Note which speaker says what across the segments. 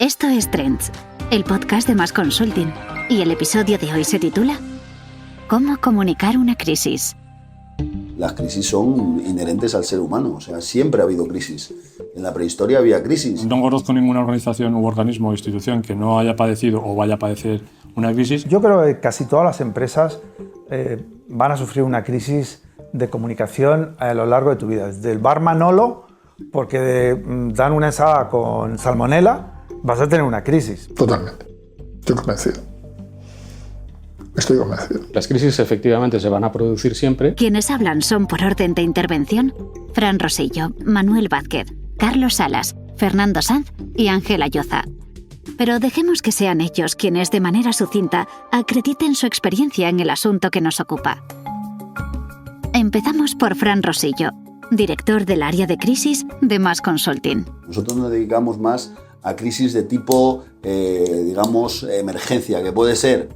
Speaker 1: Esto es Trends, el podcast de Más Consulting, y el episodio de hoy se titula ¿Cómo comunicar una crisis?
Speaker 2: Las crisis son inherentes al ser humano, o sea, siempre ha habido crisis. En la prehistoria había crisis.
Speaker 3: No conozco ninguna organización u organismo o institución que no haya padecido o vaya a padecer una crisis.
Speaker 4: Yo creo que casi todas las empresas van a sufrir una crisis de comunicación a lo largo de tu vida. Desde el bar Manolo, porque dan una ensalada con salmonela, vas a tener una crisis.
Speaker 5: Totalmente. Estoy convencido. Estoy convencido.
Speaker 6: Las crisis efectivamente se van a producir siempre.
Speaker 1: Quienes hablan son, por orden de intervención, Fran Rosillo, Manuel Vázquez, Carlos Salas, Fernando Sanz y Ángel Ayoza. Pero dejemos que sean ellos quienes, de manera sucinta, acrediten su experiencia en el asunto que nos ocupa. Empezamos por Fran Rosillo, director del área de crisis de Más Consulting.
Speaker 2: Nosotros nos dedicamos más a crisis de tipo, emergencia, que puede ser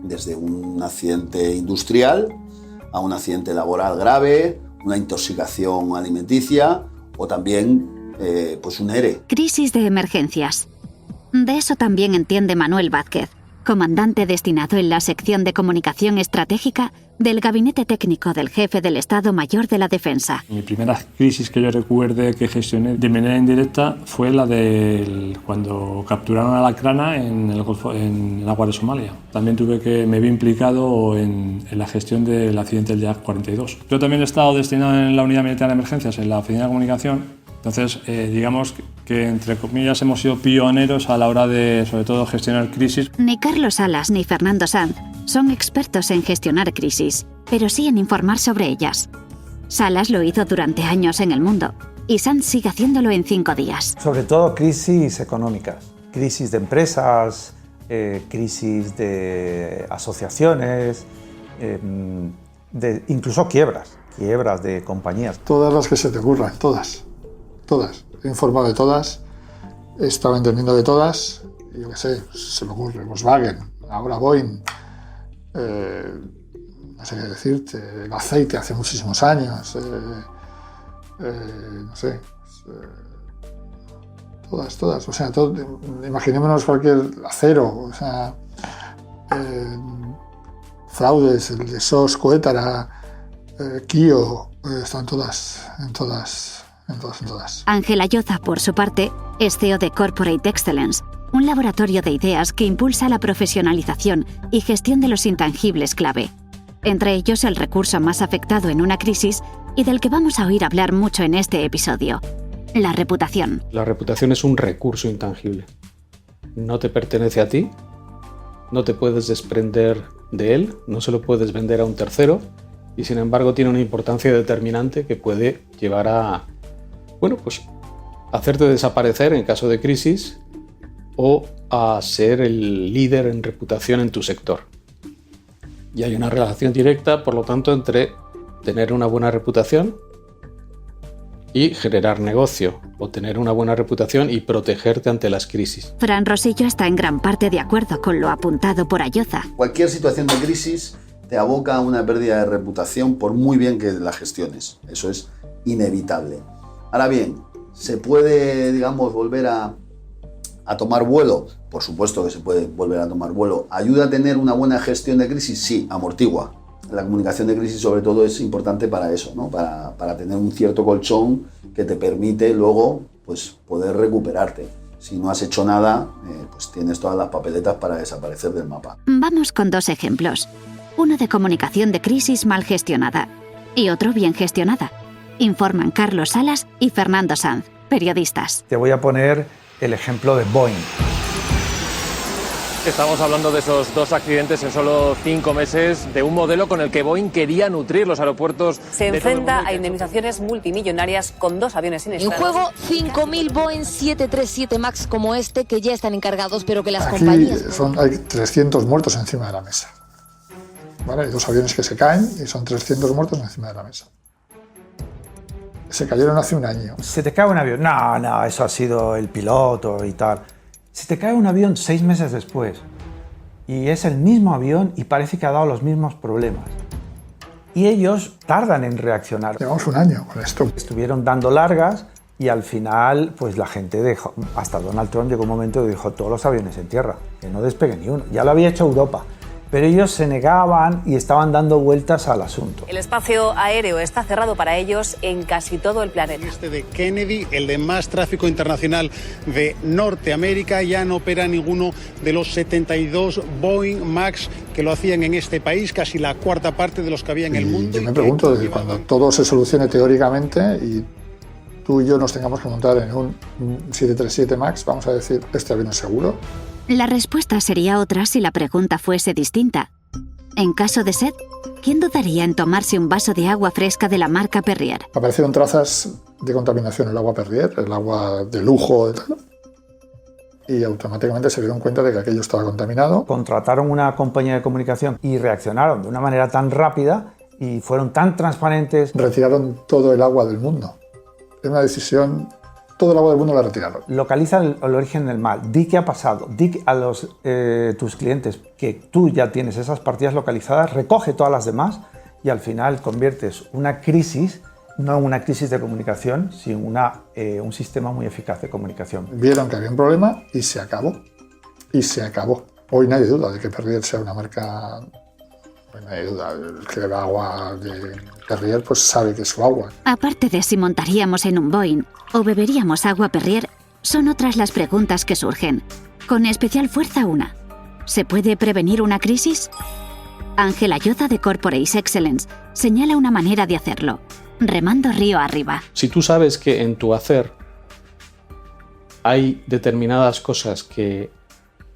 Speaker 2: desde un accidente industrial a un accidente laboral grave, una intoxicación alimenticia o también un ERE.
Speaker 1: Crisis de emergencias. De eso también entiende Manuel Vázquez, comandante destinado en la sección de comunicación estratégica del Gabinete Técnico del Jefe del Estado Mayor de la Defensa.
Speaker 3: Mi primera crisis que yo recuerde que gestioné de manera indirecta fue la de cuando capturaron a la Crana en el agua de Somalia. También me vi implicado en la gestión del accidente del Yak 42. Yo también he estado destinado en la Unidad Militar de Emergencias, en la Oficina de Comunicación. Entonces, digamos que, entre comillas, hemos sido pioneros a la hora de, sobre todo, gestionar crisis.
Speaker 1: Ni Carlos Salas ni Fernando Sanz son expertos en gestionar crisis, pero sí en informar sobre ellas. Salas lo hizo durante años en el mundo y Sanz sigue haciéndolo en 5 días.
Speaker 4: Sobre todo crisis económicas, crisis de empresas, crisis de asociaciones, incluso quiebras de compañías.
Speaker 5: Todas las que se te ocurran, todas. He informado de todas, he estado entendiendo de todas, yo qué sé, se me ocurre, Volkswagen, ahora Boeing, no sé qué decirte, el aceite hace muchísimos años, todas, o sea, imaginémonos cualquier acero, o sea, fraudes, el de SOS, Coétara, Kio, están en todas.
Speaker 1: Ángel Ayoza, por su parte, es CEO de Corporate Excellence, un laboratorio de ideas que impulsa la profesionalización y gestión de los intangibles clave. Entre ellos, el recurso más afectado en una crisis y del que vamos a oír hablar mucho en este episodio: la reputación.
Speaker 6: La reputación es un recurso intangible. No te pertenece a ti, no te puedes desprender de él, no se lo puedes vender a un tercero y, sin embargo, tiene una importancia determinante que puede llevar a hacerte desaparecer en caso de crisis o a ser el líder en reputación en tu sector. Y hay una relación directa, por lo tanto, entre tener una buena reputación y generar negocio, o tener una buena reputación y protegerte ante las crisis.
Speaker 1: Fran Rosillo está en gran parte de acuerdo con lo apuntado por Ayoza.
Speaker 2: Cualquier situación de crisis te aboca a una pérdida de reputación por muy bien que la gestiones. Eso es inevitable. Ahora bien, ¿se puede, volver a tomar vuelo? Por supuesto que se puede volver a tomar vuelo. ¿Ayuda a tener una buena gestión de crisis? Sí, amortigua. La comunicación de crisis, sobre todo, es importante para eso, ¿no? Para tener un cierto colchón que te permite luego poder recuperarte. Si no has hecho nada, tienes todas las papeletas para desaparecer del mapa.
Speaker 1: Vamos con 2 ejemplos. Uno de comunicación de crisis mal gestionada y otro bien gestionada. Informan Carlos Salas y Fernando Sanz, periodistas.
Speaker 4: Te voy a poner el ejemplo de Boeing.
Speaker 7: Estamos hablando de esos 2 accidentes en solo 5 meses, de un modelo con el que Boeing quería nutrir los aeropuertos.
Speaker 8: Se enfrenta a indemnizaciones multimillonarias con 2 aviones siniestrados.
Speaker 9: En juego 5.000 Boeing 737 MAX como este que ya están encargados, pero que las compañías...
Speaker 5: Hay 300 muertos encima de la mesa. ¿Vale? Hay 2 aviones que se caen y son 300 muertos encima de la mesa. Se cayeron hace un año.
Speaker 4: ¿Se te cae un avión? No, eso ha sido el piloto y tal. Se te cae un avión 6 meses después y es el mismo avión y parece que ha dado los mismos problemas. Y ellos tardan en reaccionar.
Speaker 5: Llevamos un año con esto.
Speaker 4: Estuvieron dando largas Y al final, pues la gente dejó, hasta Donald Trump llegó un momento que dejó todos los aviones en tierra, que no despegue ni uno. Ya lo había hecho Europa, pero ellos se negaban y estaban dando vueltas al asunto.
Speaker 8: El espacio aéreo está cerrado para ellos en casi todo el planeta.
Speaker 10: Este de Kennedy, el de más tráfico internacional de Norteamérica, ya no opera ninguno de los 72 Boeing MAX que lo hacían en este país, casi la cuarta parte de los que había en el mundo.
Speaker 5: Yo me pregunto, desde cuando todo se solucione teóricamente y tú y yo nos tengamos que montar en un 737 MAX, vamos a decir, ¿este avión es seguro?
Speaker 1: La respuesta sería otra si la pregunta fuese distinta. En caso de sed, ¿quién dudaría en tomarse un vaso de agua fresca de la marca Perrier?
Speaker 5: Aparecieron trazas de contaminación en el agua Perrier, el agua de lujo, y automáticamente se dieron cuenta de que aquello estaba contaminado.
Speaker 4: Contrataron una compañía de comunicación y reaccionaron de una manera tan rápida y fueron tan transparentes.
Speaker 5: Retiraron todo el agua del mundo. Es una decisión, todo el agua del mundo la retiraron.
Speaker 4: Localiza el origen del mal, di qué ha pasado, di a tus clientes que tú ya tienes esas partidas localizadas, recoge todas las demás y al final conviertes una crisis, no una crisis de comunicación, sino un sistema muy eficaz de comunicación.
Speaker 5: Vieron que había un problema y se acabó. Y se acabó. Hoy nadie duda de que Perrier sea una marca. No hay duda, el que beba agua de Perrier pues sabe que es su agua.
Speaker 1: Aparte de si montaríamos en un Boeing o beberíamos agua Perrier, son otras las preguntas que surgen. Con especial fuerza una. ¿Se puede prevenir una crisis? Ángela Lloza de Corporate Excellence señala una manera de hacerlo, remando río arriba.
Speaker 6: Si tú sabes que en tu hacer hay determinadas cosas que,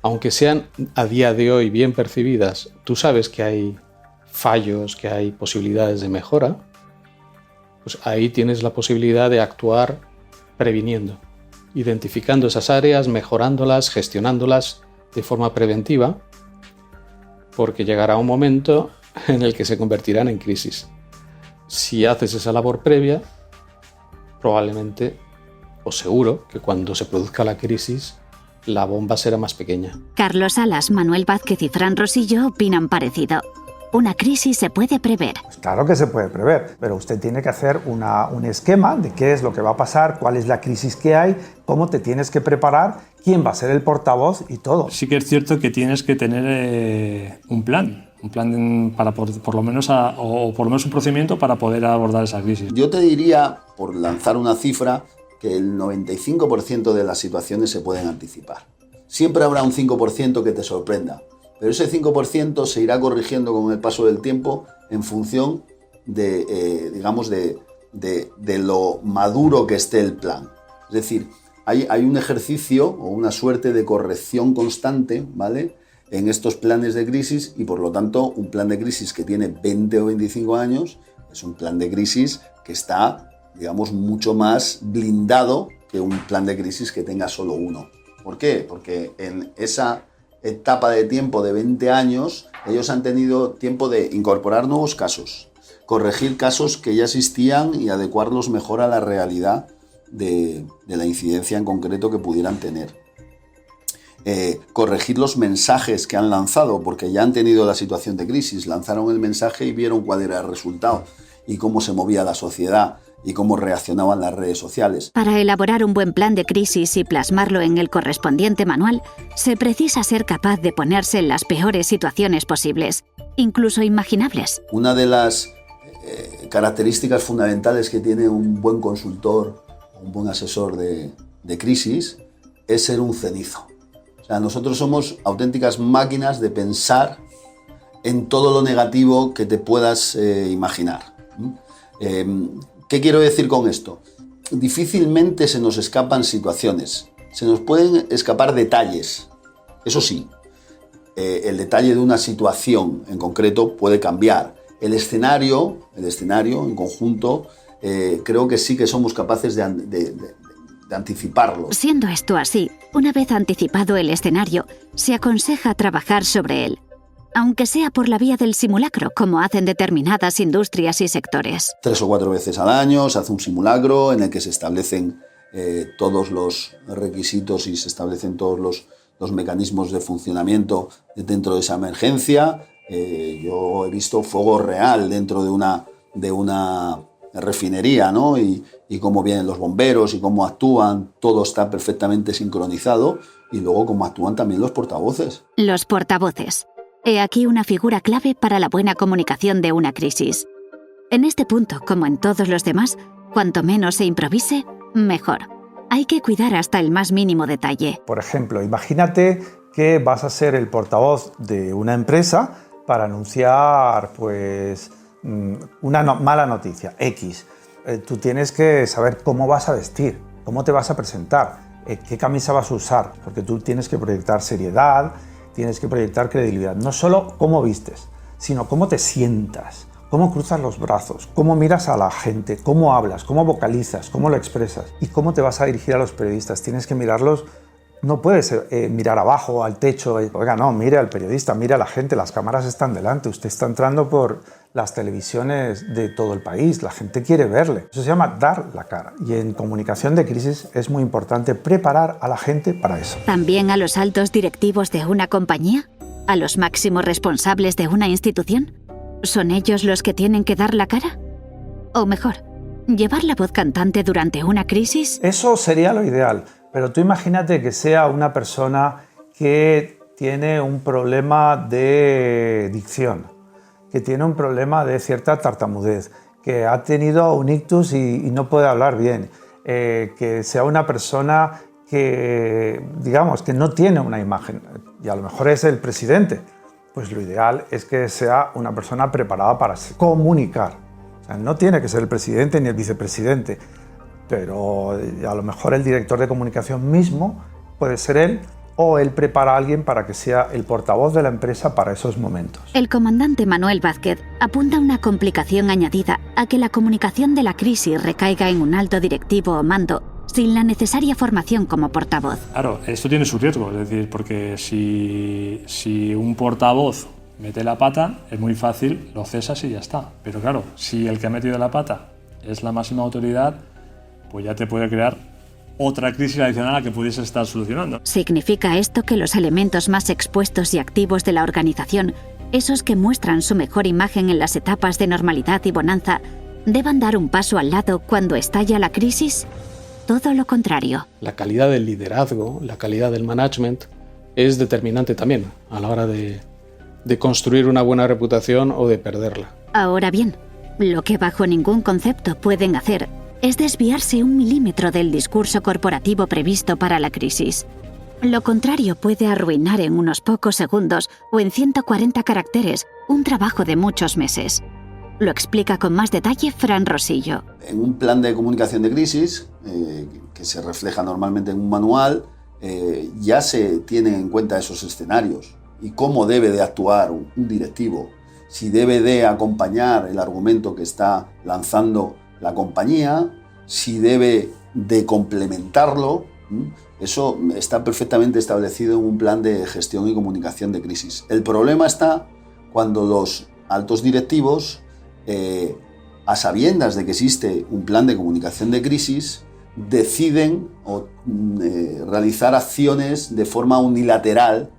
Speaker 6: aunque sean a día de hoy bien percibidas, tú sabes que hay fallos, que hay posibilidades de mejora, pues ahí tienes la posibilidad de actuar previniendo, identificando esas áreas, mejorándolas, gestionándolas de forma preventiva, porque llegará un momento en el que se convertirán en crisis. Si haces esa labor previa, probablemente, o seguro, que cuando se produzca la crisis, la bomba será más pequeña.
Speaker 1: Carlos Salas, Manuel Vázquez y Fran Rosillo opinan parecido. Una crisis se puede prever.
Speaker 4: Pues claro que se puede prever, pero usted tiene que hacer un esquema de qué es lo que va a pasar, cuál es la crisis que hay, cómo te tienes que preparar, quién va a ser el portavoz y todo.
Speaker 3: Sí que es cierto que tienes que tener un plan para por lo menos un procedimiento para poder abordar esa crisis.
Speaker 2: Yo te diría, por lanzar una cifra, que el 95% de las situaciones se pueden anticipar. Siempre habrá un 5% que te sorprenda, pero ese 5% se irá corrigiendo con el paso del tiempo en función de, de lo maduro que esté el plan. Es decir, hay un ejercicio o una suerte de corrección constante, ¿vale?, en estos planes de crisis, y por lo tanto un plan de crisis que tiene 20 o 25 años es un plan de crisis que está, digamos, mucho más blindado que un plan de crisis que tenga solo uno. ¿Por qué? Porque en esa etapa de tiempo de 20 años ellos han tenido tiempo de incorporar nuevos casos, corregir casos que ya existían y adecuarlos mejor a la realidad de la incidencia en concreto que pudieran tener. Corregir los mensajes que han lanzado, porque ya han tenido la situación de crisis, lanzaron el mensaje y vieron cuál era el resultado y cómo se movía la sociedad y cómo reaccionaban las redes sociales.
Speaker 1: Para elaborar un buen plan de crisis y plasmarlo en el correspondiente manual, se precisa ser capaz de ponerse en las peores situaciones posibles, incluso imaginables.
Speaker 2: Una de las características fundamentales que tiene un buen consultor, un buen asesor de crisis, es ser un cenizo. O sea, nosotros somos auténticas máquinas de pensar en todo lo negativo que te puedas imaginar. ¿Qué quiero decir con esto? Difícilmente se nos escapan situaciones, se nos pueden escapar detalles. Eso sí, el detalle de una situación en concreto puede cambiar. El escenario en conjunto, creo que sí que somos capaces de anticiparlo.
Speaker 1: Siendo esto así, una vez anticipado el escenario, se aconseja trabajar sobre él, aunque sea por la vía del simulacro, como hacen determinadas industrias y sectores.
Speaker 2: 3 o 4 veces al año se hace un simulacro en el que se establecen todos los requisitos y se establecen todos los mecanismos de funcionamiento dentro de esa emergencia. Yo he visto fuego real dentro de una refinería, ¿no? Y cómo vienen los bomberos y cómo actúan, todo está perfectamente sincronizado, y luego cómo actúan también los portavoces.
Speaker 1: Los portavoces. He aquí una figura clave para la buena comunicación de una crisis. En este punto, como en todos los demás, cuanto menos se improvise, mejor. Hay que cuidar hasta el más mínimo detalle.
Speaker 4: Por ejemplo, imagínate que vas a ser el portavoz de una empresa para anunciar pues, una mala noticia, X. Tú tienes que saber cómo vas a vestir, cómo te vas a presentar, qué camisa vas a usar, porque tú tienes que proyectar seriedad, tienes que proyectar credibilidad. No solo cómo vistes, sino cómo te sientas, cómo cruzas los brazos, cómo miras a la gente, cómo hablas, cómo vocalizas, cómo lo expresas y cómo te vas a dirigir a los periodistas. Tienes que mirarlos, no puedes mirar abajo, al techo, oiga, no, mire al periodista, mire a la gente, las cámaras están delante, usted está entrando por las televisiones de todo el país, la gente quiere verle. Eso se llama dar la cara. Y en comunicación de crisis es muy importante preparar a la gente para eso.
Speaker 1: ¿También a los altos directivos de una compañía? ¿A los máximos responsables de una institución? ¿Son ellos los que tienen que dar la cara? O mejor, ¿llevar la voz cantante durante una crisis?
Speaker 4: Eso sería lo ideal, pero tú imagínate que sea una persona que tiene un problema de dicción, que tiene un problema de cierta tartamudez, que ha tenido un ictus y no puede hablar bien, que sea una persona que, digamos, que no tiene una imagen, y a lo mejor es el presidente. Pues lo ideal es que sea una persona preparada para comunicar. O sea, no tiene que ser el presidente ni el vicepresidente, pero a lo mejor el director de comunicación mismo puede ser él, o él prepara a alguien para que sea el portavoz de la empresa para esos momentos.
Speaker 1: El comandante Manuel Vázquez apunta una complicación añadida a que la comunicación de la crisis recaiga en un alto directivo o mando sin la necesaria formación como portavoz.
Speaker 3: Claro, esto tiene su riesgo, es decir, porque si un portavoz mete la pata, es muy fácil, lo cesas y ya está. Pero claro, si el que ha metido la pata es la máxima autoridad, pues ya te puede crear otra crisis adicional a la que pudiese estar solucionando.
Speaker 1: ¿Significa esto que los elementos más expuestos y activos de la organización, esos que muestran su mejor imagen en las etapas de normalidad y bonanza, deban dar un paso al lado cuando estalla la crisis? Todo lo contrario.
Speaker 6: La calidad del liderazgo, la calidad del management es determinante también a la hora de construir una buena reputación o de perderla.
Speaker 1: Ahora bien, lo que bajo ningún concepto pueden hacer es desviarse un milímetro del discurso corporativo previsto para la crisis. Lo contrario puede arruinar en unos pocos segundos o en 140 caracteres un trabajo de muchos meses. Lo explica con más detalle Fran Rosillo.
Speaker 2: En un plan de comunicación de crisis, que se refleja normalmente en un manual, ya se tienen en cuenta esos escenarios y cómo debe de actuar un directivo, si debe de acompañar el argumento que está lanzando la compañía, si debe de complementarlo. Eso está perfectamente establecido en un plan de gestión y comunicación de crisis. El problema está cuando los altos directivos, a sabiendas de que existe un plan de comunicación de crisis, deciden realizar acciones de forma unilateral,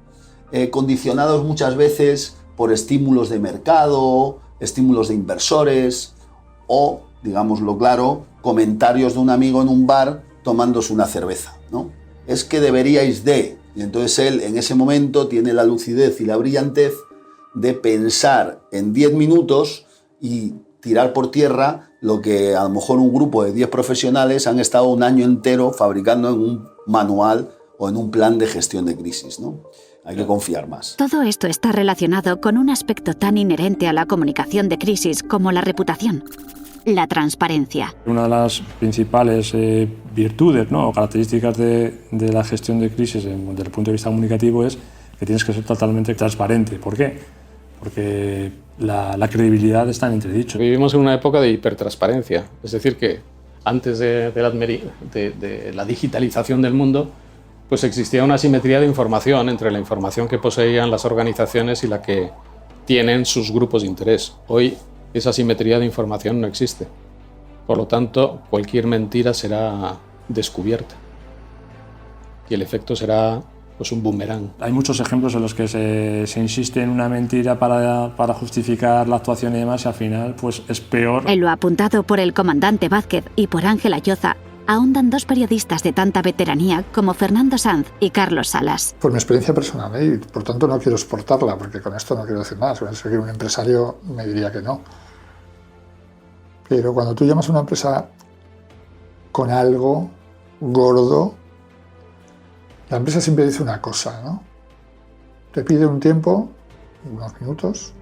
Speaker 2: condicionados muchas veces por estímulos de mercado, estímulos de inversores o, digámoslo claro, comentarios de un amigo en un bar tomándose una cerveza, ¿no? Es que deberíais de... Y entonces él en ese momento tiene la lucidez y la brillantez de pensar en 10 minutos y tirar por tierra lo que a lo mejor un grupo de 10 profesionales han estado un año entero fabricando en un manual o en un plan de gestión de crisis, ¿no? Hay que confiar más.
Speaker 1: Todo esto está relacionado con un aspecto tan inherente a la comunicación de crisis como la reputación: la transparencia.
Speaker 3: Una de las principales virtudes, ¿no?, o características de la gestión de crisis desde el punto de vista comunicativo es que tienes que ser totalmente transparente. ¿Por qué? Porque la credibilidad está en entredicho.
Speaker 6: Vivimos en una época de hipertransparencia, es decir, que antes de la digitalización del mundo, pues existía una asimetría de información entre la información que poseían las organizaciones y la que tienen sus grupos de interés. Hoy esa asimetría de información no existe. Por lo tanto, cualquier mentira será descubierta y el efecto será pues un boomerang.
Speaker 3: Hay muchos ejemplos en los que se insiste en una mentira para justificar la actuación y demás, y al final pues es peor.
Speaker 1: En lo apuntado por el comandante Vázquez y por Ángela Lloza, ahondan dos periodistas de tanta veteranía como Fernando Sanz y Carlos Salas.
Speaker 5: Por mi experiencia personal, y por tanto no quiero exportarla, porque con esto no quiero decir nada. Si fuera un empresario me diría que no. Pero cuando tú llamas a una empresa con algo gordo, la empresa siempre dice una cosa, ¿no? Te pide un tiempo, unos minutos,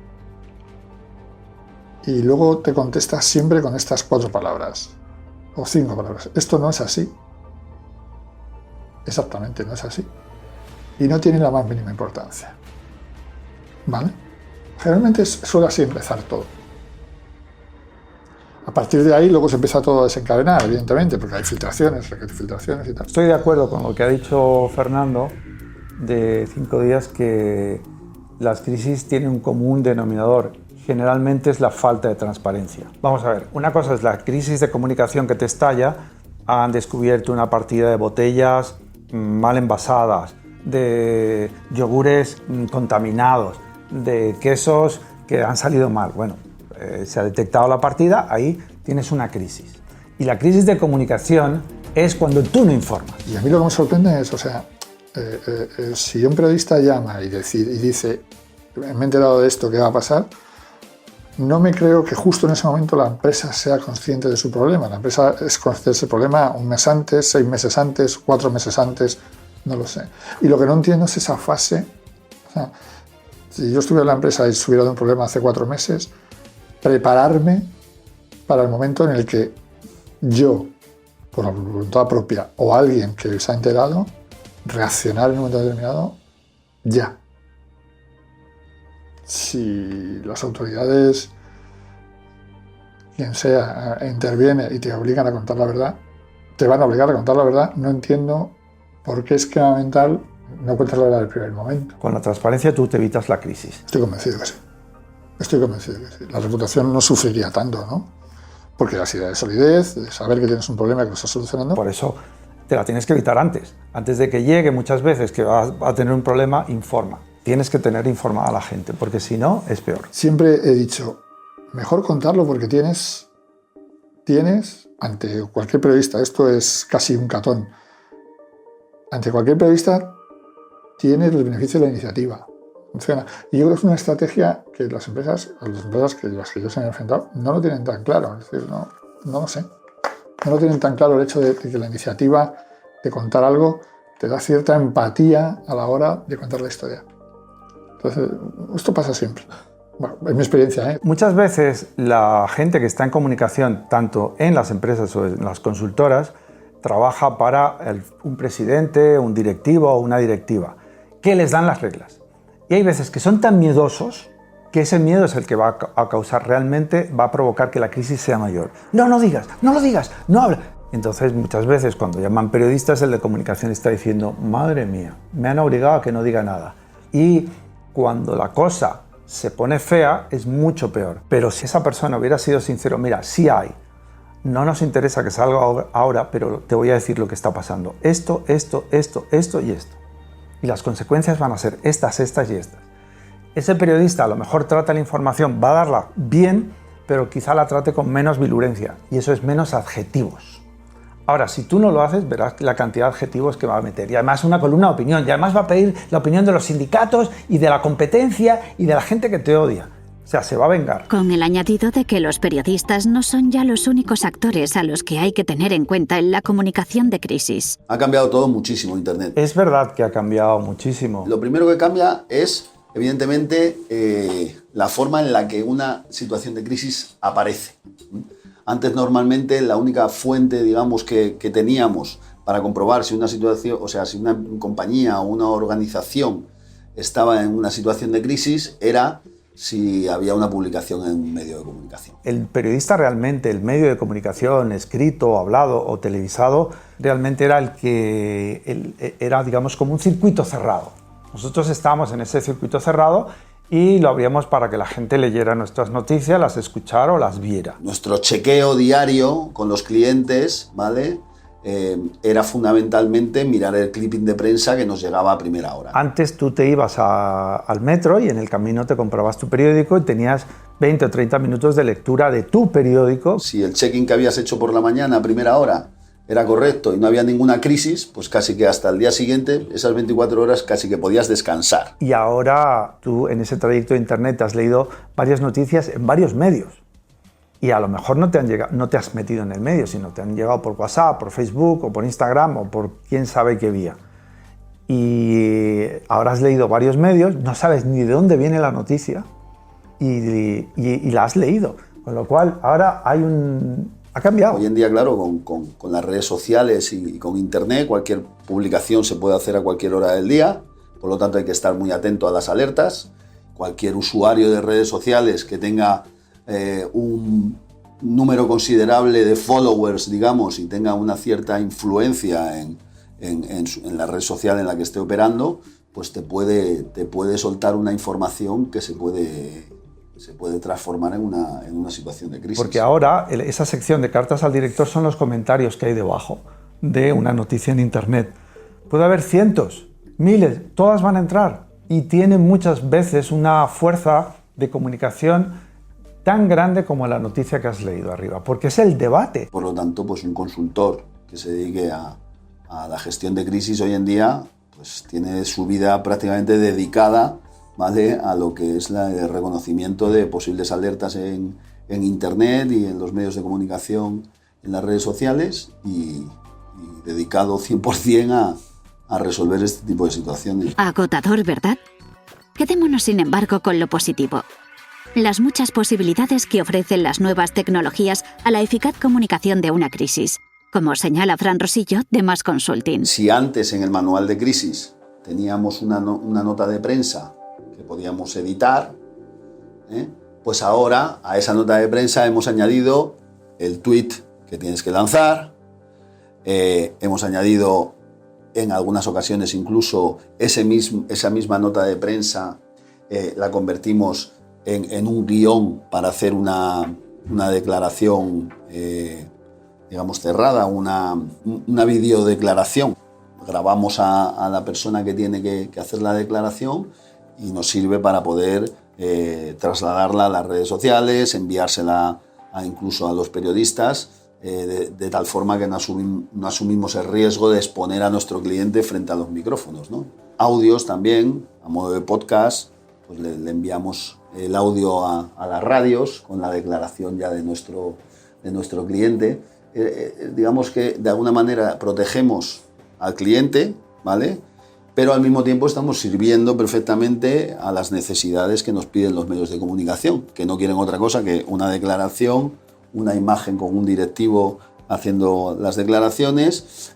Speaker 5: y luego te contesta siempre con estas 4 palabras o 5 palabras. Esto no es así. Exactamente, no es así. Y no tiene la más mínima importancia. ¿Vale? Generalmente suele así empezar todo. A partir de ahí luego se empieza todo a desencadenar, evidentemente, porque hay filtraciones y tal.
Speaker 4: Estoy de acuerdo con lo que ha dicho Fernando de 5 días, que las crisis tienen un común denominador. Generalmente es la falta de transparencia. Vamos a ver, una cosa es la crisis de comunicación que te estalla. Han descubierto una partida de botellas mal envasadas, de yogures contaminados, de quesos que han salido mal. Bueno, se ha detectado la partida, ahí tienes una crisis. Y la crisis de comunicación es cuando tú no informas.
Speaker 5: Y a mí lo que me sorprende es, o sea, si un periodista llama y dice, me he enterado de esto, ¿qué va a pasar? No me creo que justo en ese momento la empresa sea consciente de su problema. La empresa es consciente de ese problema un mes antes, 6 meses antes, 4 meses antes, no lo sé. Y lo que no entiendo es esa fase. O sea, si yo estuviera en la empresa y estuviera de un problema hace 4 meses, prepararme para el momento en el que yo, por la voluntad propia, o alguien que se ha enterado, reaccionar en un momento determinado, ya. Si las autoridades, quien sea, interviene y te obligan a contar la verdad, te van a obligar a contar la verdad, no entiendo por qué esquema mental no cuentas la verdad en el primer momento.
Speaker 4: Con la transparencia tú te evitas la crisis.
Speaker 5: Estoy convencido que sí. Estoy convencido que sí. La reputación no sufriría tanto, ¿no? Porque la idea de solidez, de saber que tienes un problema que lo estás solucionando.
Speaker 4: Por eso te la tienes que evitar antes. Antes de que llegue muchas veces que vas a tener un problema, informa. Tienes que tener informada a la gente, porque si no, es peor.
Speaker 5: Siempre he dicho, mejor contarlo porque tienes, ante cualquier periodista, esto es casi un catón, ante cualquier periodista tienes el beneficio de la iniciativa. Funciona. Y yo creo que es una estrategia que las empresas que las que yo se han enfrentado no lo tienen tan claro. Es decir, no lo sé. No lo tienen tan claro el hecho de que la iniciativa de contar algo te da cierta empatía a la hora de contar la historia. Entonces, esto pasa siempre. Bueno, es mi experiencia, ¿eh?
Speaker 4: Muchas veces la gente que está en comunicación, tanto en las empresas o en las consultoras, trabaja para un presidente, un directivo o una directiva, que les dan las reglas. Y hay veces que son tan miedosos que ese miedo es el que va a causar realmente, va a provocar que la crisis sea mayor. No digas, no lo digas, no habla. Entonces, muchas veces cuando llaman periodistas, el de comunicación está diciendo, madre mía, me han obligado a que no diga nada. Y cuando la cosa se pone fea, es mucho peor. Pero si esa persona hubiera sido sincero, mira, sí hay, no nos interesa que salga ahora, pero te voy a decir lo que está pasando. Esto y esto. Y las consecuencias van a ser estas y estas. Ese periodista a lo mejor trata la información, va a darla bien, pero quizá la trate con menos virulencia, y eso es menos adjetivos. Ahora, si tú no lo haces, verás la cantidad de adjetivos que va a meter. Y además una columna de opinión. Y además va a pedir la opinión de los sindicatos y de la competencia y de la gente que te odia. O sea, se va a vengar.
Speaker 1: Con el añadido de que los periodistas no son ya los únicos actores a los que hay que tener en cuenta en la comunicación de crisis.
Speaker 2: Ha cambiado todo muchísimo Internet.
Speaker 4: Es verdad que ha cambiado muchísimo.
Speaker 2: Lo primero que cambia es, evidentemente, la forma en la que una situación de crisis aparece. Antes normalmente la única fuente, digamos, que teníamos para comprobar si una situación, o sea, si una compañía o una organización estaba en una situación de crisis era si había una publicación en un medio de comunicación.
Speaker 4: El periodista realmente, el medio de comunicación escrito, hablado o televisado, realmente era el que era, digamos, como un circuito cerrado. Nosotros estábamos en ese circuito cerrado y lo abríamos para que la gente leyera nuestras noticias, las escuchara o las viera.
Speaker 2: Nuestro chequeo diario con los clientes, ¿vale? era fundamentalmente mirar el clipping de prensa que nos llegaba a primera hora.
Speaker 4: Antes tú te ibas al metro y en el camino te comprabas tu periódico y tenías 20 o 30 minutos de lectura de tu periódico.
Speaker 2: Si el check-in que habías hecho por la mañana a primera hora era correcto y no había ninguna crisis, pues casi que hasta el día siguiente, esas 24 horas, casi que podías descansar.
Speaker 4: Y ahora tú en ese trayecto de internet has leído varias noticias en varios medios. Y a lo mejor no te has metido en el medio, sino te han llegado por WhatsApp, por Facebook o por Instagram o por quién sabe qué vía. Y ahora has leído varios medios, no sabes ni de dónde viene la noticia y la has leído. Con lo cual ahora ha cambiado.
Speaker 2: Hoy en día, claro, con las redes sociales y con Internet, cualquier publicación se puede hacer a cualquier hora del día, por lo tanto hay que estar muy atento a las alertas. Cualquier usuario de redes sociales que tenga un número considerable de followers, digamos, y tenga una cierta influencia en la red social en la que esté operando, pues te puede soltar una información que se puede transformar en una situación de crisis.
Speaker 4: Porque ahora esa sección de cartas al director son los comentarios que hay debajo de una noticia en internet. Puede haber cientos, miles, todas van a entrar y tienen muchas veces una fuerza de comunicación tan grande como la noticia que has leído arriba, porque es el debate.
Speaker 2: Por lo tanto, pues un consultor que se dedique a la gestión de crisis hoy en día, pues tiene su vida prácticamente dedicada, ¿vale?, a lo que es el reconocimiento de posibles alertas en Internet y en los medios de comunicación, en las redes sociales, y dedicado 100% a resolver este tipo de situaciones.
Speaker 1: Agotador, ¿verdad? Quedémonos, sin embargo, con lo positivo. Las muchas posibilidades que ofrecen las nuevas tecnologías a la eficaz comunicación de una crisis, como señala Fran Rosillo de Más Consulting.
Speaker 2: Si antes en el manual de crisis teníamos una nota de prensa que podíamos editar, pues ahora a esa nota de prensa hemos añadido el tweet que tienes que lanzar, hemos añadido en algunas ocasiones incluso esa misma nota de prensa la convertimos en un guión para hacer una declaración, digamos, cerrada, una videodeclaración. Grabamos a la persona que tiene que hacer la declaración y nos sirve para poder trasladarla a las redes sociales, enviársela incluso a los periodistas, de tal forma que no asumimos el riesgo de exponer a nuestro cliente frente a los micrófonos, ¿no? Audios también, a modo de podcast, pues le enviamos el audio a las radios con la declaración ya de nuestro cliente. Digamos que de alguna manera protegemos al cliente, ¿vale?, pero al mismo tiempo estamos sirviendo perfectamente a las necesidades que nos piden los medios de comunicación, que no quieren otra cosa que una declaración, una imagen con un directivo haciendo las declaraciones,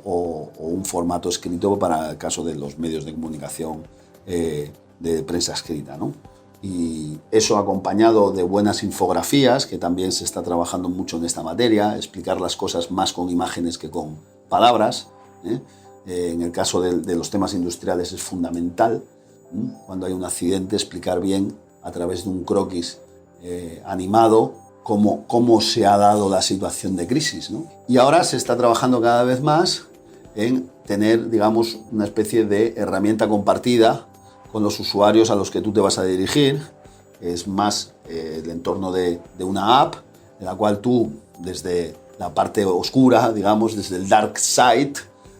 Speaker 2: o un formato escrito para el caso de los medios de comunicación de prensa escrita, ¿no? Y eso acompañado de buenas infografías, que también se está trabajando mucho en esta materia, explicar las cosas más con imágenes que con palabras. En el caso de los temas industriales es fundamental, cuando hay un accidente, explicar bien a través de un croquis animado cómo se ha dado la situación de crisis, ¿no? Y ahora se está trabajando cada vez más en tener, digamos, una especie de herramienta compartida con los usuarios a los que tú te vas a dirigir. Es más el entorno de una app, en la cual tú, desde la parte oscura, digamos, desde el dark side,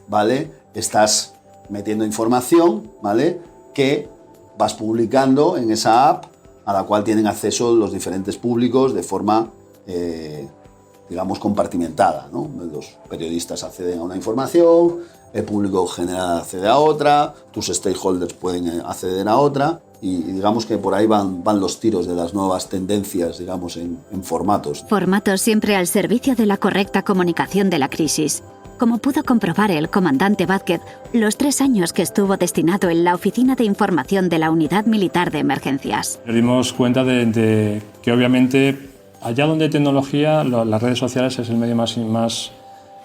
Speaker 2: ¿vale?, estás metiendo información, ¿vale?, que vas publicando en esa app, a la cual tienen acceso los diferentes públicos de forma, digamos, compartimentada, ¿no? Los periodistas acceden a una información, el público general accede a otra, tus stakeholders pueden acceder a otra, y digamos que por ahí van los tiros de las nuevas tendencias, digamos, en formatos.
Speaker 1: Formatos siempre al servicio de la correcta comunicación de la crisis. Como pudo comprobar el comandante Vázquez los 3 años que estuvo destinado en la Oficina de Información de la Unidad Militar de Emergencias.
Speaker 3: Nos dimos cuenta de que obviamente allá donde hay tecnología, las redes sociales es el medio más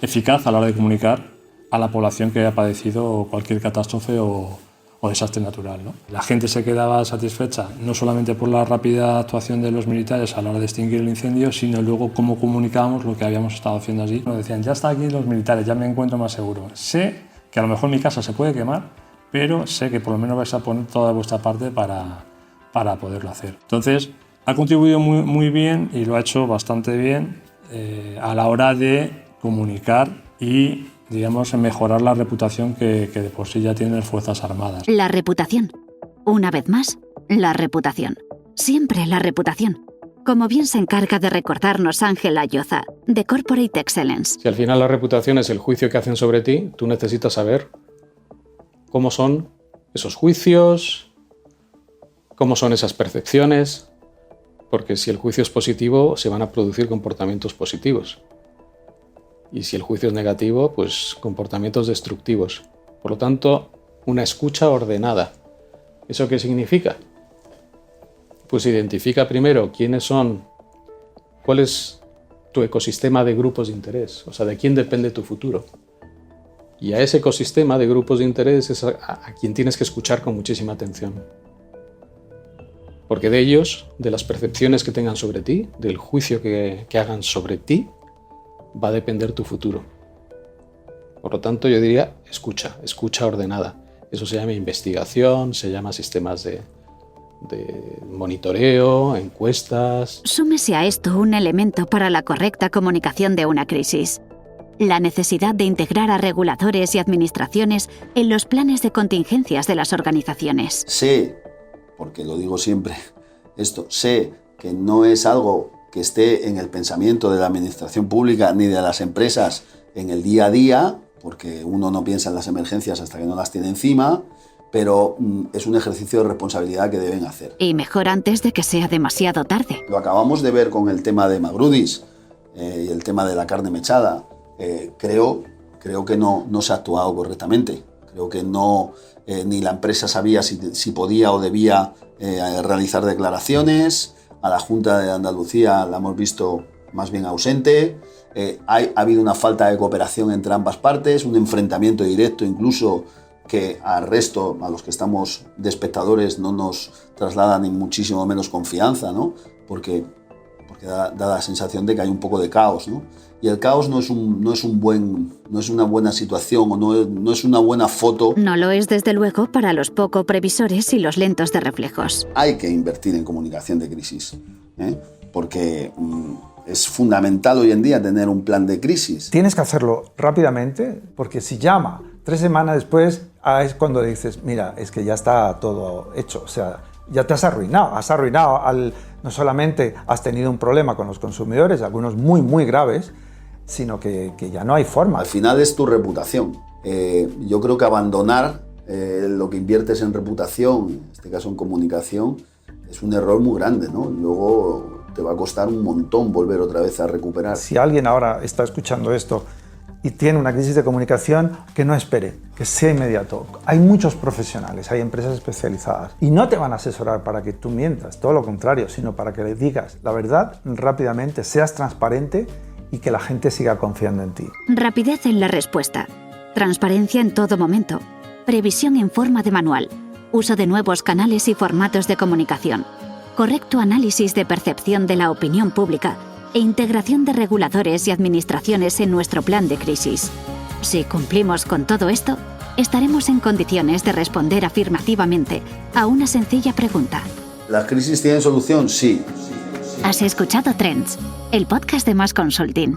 Speaker 3: eficaz a la hora de comunicar a la población que ha padecido cualquier catástrofe o o desastre natural, ¿no? La gente se quedaba satisfecha no solamente por la rápida actuación de los militares a la hora de extinguir el incendio, sino luego cómo comunicábamos lo que habíamos estado haciendo allí. Nos decían, ya están aquí los militares, ya me encuentro más seguro. Sé que a lo mejor mi casa se puede quemar, pero sé que por lo menos vais a poner toda vuestra parte para poderlo hacer. Entonces, ha contribuido muy bien y lo ha hecho bastante bien a la hora de comunicar y, digamos, mejorar la reputación que de por sí ya tienen las Fuerzas Armadas.
Speaker 1: La reputación. Una vez más, la reputación. Siempre la reputación. Como bien se encarga de recordarnos Ángela Lloza, de Corporate Excellence.
Speaker 6: Si al final la reputación es el juicio que hacen sobre ti, tú necesitas saber cómo son esos juicios, cómo son esas percepciones, porque si el juicio es positivo, se van a producir comportamientos positivos. Y si el juicio es negativo, pues comportamientos destructivos. Por lo tanto, una escucha ordenada. ¿Eso qué significa? Pues identifica primero cuál es tu ecosistema de grupos de interés, o sea, de quién depende tu futuro. Y a ese ecosistema de grupos de interés es a quien tienes que escuchar con muchísima atención. Porque de ellos, de las percepciones que tengan sobre ti, del juicio que hagan sobre ti, va a depender tu futuro. Por lo tanto, yo diría escucha ordenada. Eso se llama investigación, se llama sistemas de monitoreo, encuestas.
Speaker 1: Súmese a esto un elemento para la correcta comunicación de una crisis. La necesidad de integrar a reguladores y administraciones en los planes de contingencias de las organizaciones.
Speaker 2: Sé, porque lo digo siempre, sé que no es algo que esté en el pensamiento de la administración pública ni de las empresas en el día a día, porque uno no piensa en las emergencias hasta que no las tiene encima, pero es un ejercicio de responsabilidad que deben hacer.
Speaker 1: Y mejor antes de que sea demasiado tarde.
Speaker 2: Lo acabamos de ver con el tema de Magrudis y el tema de la carne mechada. Creo que no se ha actuado correctamente. Creo que ni la empresa sabía si podía o debía realizar declaraciones. A la Junta de Andalucía la hemos visto más bien ausente. Ha habido una falta de cooperación entre ambas partes, un enfrentamiento directo incluso que al resto, a los que estamos de espectadores, no nos traslada ni muchísimo menos confianza, ¿no? Porque da la sensación de que hay un poco de caos, ¿no? Y el caos no es una buena situación o no es una buena foto.
Speaker 1: No lo es, desde luego, para los poco previsores y los lentos de reflejos.
Speaker 2: Hay que invertir en comunicación de crisis, porque es fundamental hoy en día tener un plan de crisis.
Speaker 4: Tienes que hacerlo rápidamente, porque si llama 3 semanas después, es cuando dices, mira, es que ya está todo hecho, o sea, ya te has arruinado, no solamente has tenido un problema con los consumidores, algunos muy, muy graves, sino que ya no hay forma.
Speaker 2: Al final es tu reputación. Yo creo que abandonar lo que inviertes en reputación, en este caso en comunicación, es un error muy grande, ¿no? Luego te va a costar un montón volver otra vez a recuperar.
Speaker 4: Si alguien ahora está escuchando esto y tiene una crisis de comunicación, que no espere, que sea inmediato. Hay muchos profesionales, hay empresas especializadas y no te van a asesorar para que tú mientas, todo lo contrario, sino para que le digas la verdad rápidamente, seas transparente y que la gente siga confiando en ti.
Speaker 1: Rapidez en la respuesta, transparencia en todo momento, previsión en forma de manual, uso de nuevos canales y formatos de comunicación, correcto análisis de percepción de la opinión pública e integración de reguladores y administraciones en nuestro plan de crisis. Si cumplimos con todo esto, estaremos en condiciones de responder afirmativamente a una sencilla pregunta.
Speaker 2: ¿Las crisis tienen solución? Sí.
Speaker 1: Has escuchado Trends, el podcast de Más Consulting.